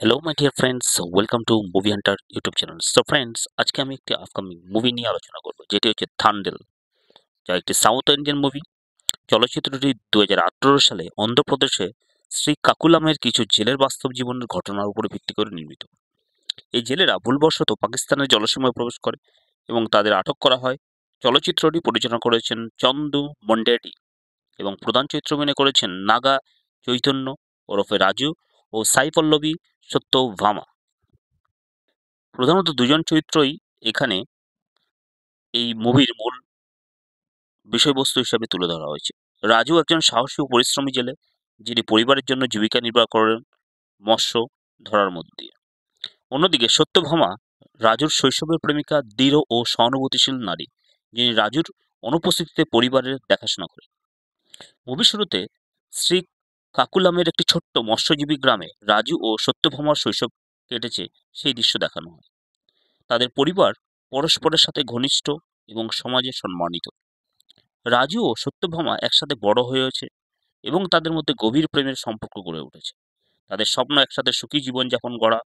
Hello my dear friends, welcome to movie Hunter YouTube channel. So friends, আজকে আমি একটি upcoming movie নিয়ে আলোচনা করব, যেটি হচ্ছে থান্ডেল, যা একটি সাউথ ইন্ডিয়ান মুভি। চলচ্চিত্রটি 2018 সালে অন্ধ্রপ্রদেশে শ্রী কাকুলামের কিছু জেলের বাস্তব জীবনের ঘটনার উপরে ভিত্তি করে নির্মিত। এই জেলেরা ভুলবশত পাকিস্তানের জলসীমায় প্রবেশ করে এবং তাদের আটক করা হয়। চলচ্চিত্রটি পরিচালনা করেছেন চন্দু মন্ডেটি এবং প্রধান চরিত্র অভিনয় করেছেন নাগা চৈতন্য ওরফে রাজু ও সাই পল্লবী সত্যভামা। প্রধানত দুজন চরিত্রই এখানে এই মুভির মূল বিষয়বস্তু হিসেবে তুলে ধরা হয়েছে। রাজু একজন সাহসী ও পরিশ্রমী জেলে, যিনি পরিবারের জন্য জীবিকা নির্বাহ করেন মৎস্য ধরার মধ্য দিয়ে। অন্যদিকে সত্যভামা রাজুর শৈশবের প্রেমিকা, দৃঢ় ও সহানুভূতিশীল নারী, যিনি রাজুর অনুপস্থিতিতে পরিবারের দেখাশোনা করেন। মুভি শুরুতে শ্রী কাকুলামের একটি ছোট্ট মৎস্যজীবী গ্রামে রাজু ও সত্যভামার শৈশব কেটেছে সেই দৃশ্য দেখানো হয়। তাদের পরিবার পরস্পরের সাথে ঘনিষ্ঠ এবং সমাজে সম্মানিত। রাজু ও সত্যভামা একসাথে বড় হয়েছে এবং তাদের মধ্যে গভীর প্রেমের সম্পর্ক গড়ে উঠেছে। তাদের স্বপ্ন একসাথে সুখী জীবনযাপন গড়া,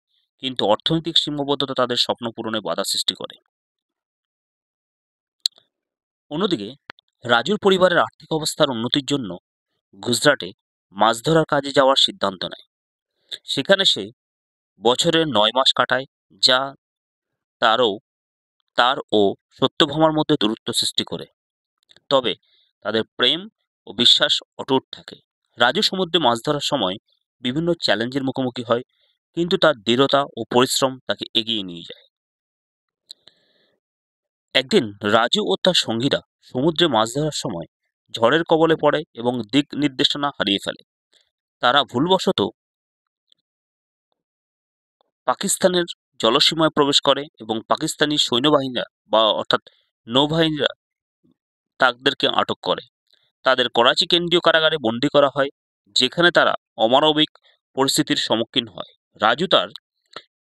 কিন্তু অর্থনৈতিক সীমাবদ্ধতা তাদের স্বপ্ন পূরণে বাধা সৃষ্টি করে। অন্যদিকে রাজুর পরিবারের আর্থিক অবস্থার উন্নতির জন্য গুজরাটে মাছ ধরার কাজে যাওয়ার সিদ্ধান্ত নেয়। সেখানে সে বছরের 9 মাস কাটায়, যা তারও তার ও সত্যভামার মধ্যে দূরত্ব সৃষ্টি করে। তবে তাদের প্রেম ও বিশ্বাস অটুট থাকে। রাজু সমুদ্রে মাছ ধরার সময় বিভিন্ন চ্যালেঞ্জের মুখোমুখি হয়, কিন্তু তার দৃঢ়তা ও পরিশ্রম তাকে এগিয়ে নিয়ে যায়। একদিন রাজু ও তার সঙ্গীরা সমুদ্রে মাছ ধরার সময় ঝড়ের কবলে পড়ে এবং দিক নির্দেশনা হারিয়ে ফেলে। তারা ভুলবশত পাকিস্তানের জলসীমায় প্রবেশ করে এবং পাকিস্তানি সৈন্যবাহিনীরা অর্থাৎ নৌবাহিনীরা তাদেরকে আটক করে। তাদের করাচি কেন্দ্রীয় কারাগারে বন্দী করা হয়, যেখানে তারা অমানবিক পরিস্থিতির সম্মুখীন হয়। রাজু তার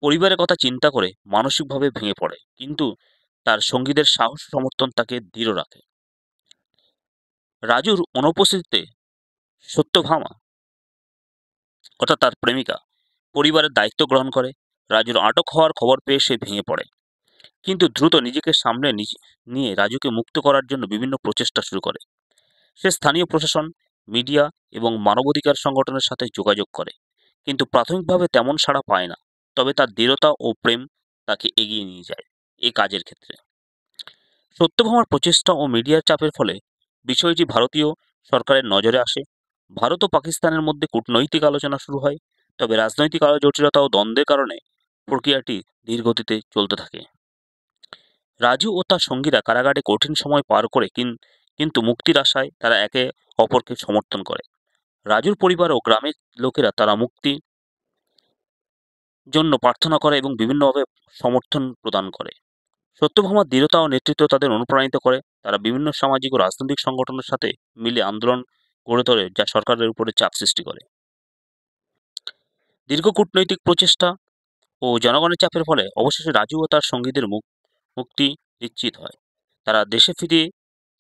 পরিবারের কথা চিন্তা করে মানসিকভাবে ভেঙে পড়ে, কিন্তু তার সঙ্গীদের সাহস ও সমর্থন তাকে দৃঢ় রাখে। রাজুর অনুপস্থিতিতে সত্যভামা অর্থাৎ তার প্রেমিকা পরিবারের দায়িত্ব গ্রহণ করে। রাজুর আটক হওয়ার খবর পেয়ে সে ভেঙে পড়ে, কিন্তু দ্রুত নিজেকে সামলে নিয়ে রাজুকে মুক্ত করার জন্য বিভিন্ন প্রচেষ্টা শুরু করে। সে স্থানীয় প্রশাসন, মিডিয়া এবং মানবাধিকার সংগঠনের সাথে যোগাযোগ করে, কিন্তু প্রাথমিকভাবে তেমন সাড়া পায় না। তবে তার দৃঢ়তা ও প্রেম তাকে এগিয়ে নিয়ে যায় এই কাজের ক্ষেত্রে। সত্যভামার প্রচেষ্টা ও মিডিয়ার চাপের ফলে বিষয়টি ভারতীয় সরকারের নজরে আসে। ভারত ও পাকিস্তানের মধ্যে কূটনৈতিক আলোচনা শুরু হয়, তবে রাজনৈতিক জটিলতা ও দ্বন্দ্বের কারণে প্রক্রিয়াটি ধীরগতিতে চলতে থাকে। রাজু ও তার সঙ্গীরা কারাগারে কঠিন সময় পার করে, কিন্তু মুক্তির আশায় তারা একে অপরকে সমর্থন করে। রাজুর পরিবার ও গ্রামের লোকেরা তারা মুক্তির জন্য প্রার্থনা করে এবং বিভিন্নভাবে সমর্থন প্রদান করে। সত্যভামার দৃঢ়তা ও নেতৃত্ব তাদের অনুপ্রাণিত করে। তারা বিভিন্ন সামাজিক ও রাজনৈতিক সংগঠনের সাথে মিলে আন্দোলন গড়ে তোলে, যা সরকারের উপরে চাপ সৃষ্টি করে। দীর্ঘ কূটনৈতিক প্রচেষ্টা ও জনগণের চাপের ফলে অবশেষে রাজু ও তার সঙ্গীদের মুক্তি নিশ্চিত হয়। তারা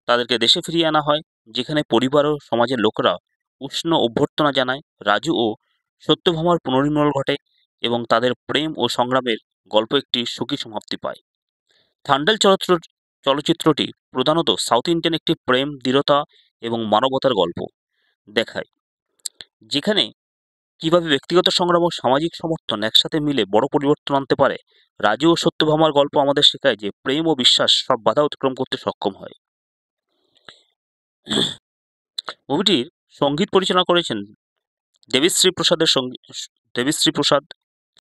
তাদেরকে দেশে ফিরিয়ে আনা হয়, যেখানে পরিবার ও সমাজের লোকেরা উষ্ণ অভ্যর্থনা জানায়। রাজু ও সত্যভামার পুনর্মিলন ঘটে এবং তাদের প্রেম ও সংগ্রামের গল্প একটি সুখী সমাপ্তি পায়। থান্ডেল চলচ্চিত্রটি প্রধানত সাউথ ইন্ডিয়ান একটি প্রেম, দৃঢ়তা এবং মানবতার গল্প দেখায়, যেখানে কিভাবে ব্যক্তিগত সংগ্রাম ও সামাজিক সমর্থন একসাথে মিলে বড় পরিবর্তন আনতে পারে। রাজু ও সত্যভামার গল্প আমাদের শেখায় যে প্রেম ও বিশ্বাস সব বাধা অতিক্রম করতে সক্ষম হয়। মুভিটির সঙ্গীত পরিচালনা করেছেন দেবিশ্রী প্রসাদের দেবিশ্রী প্রসাদ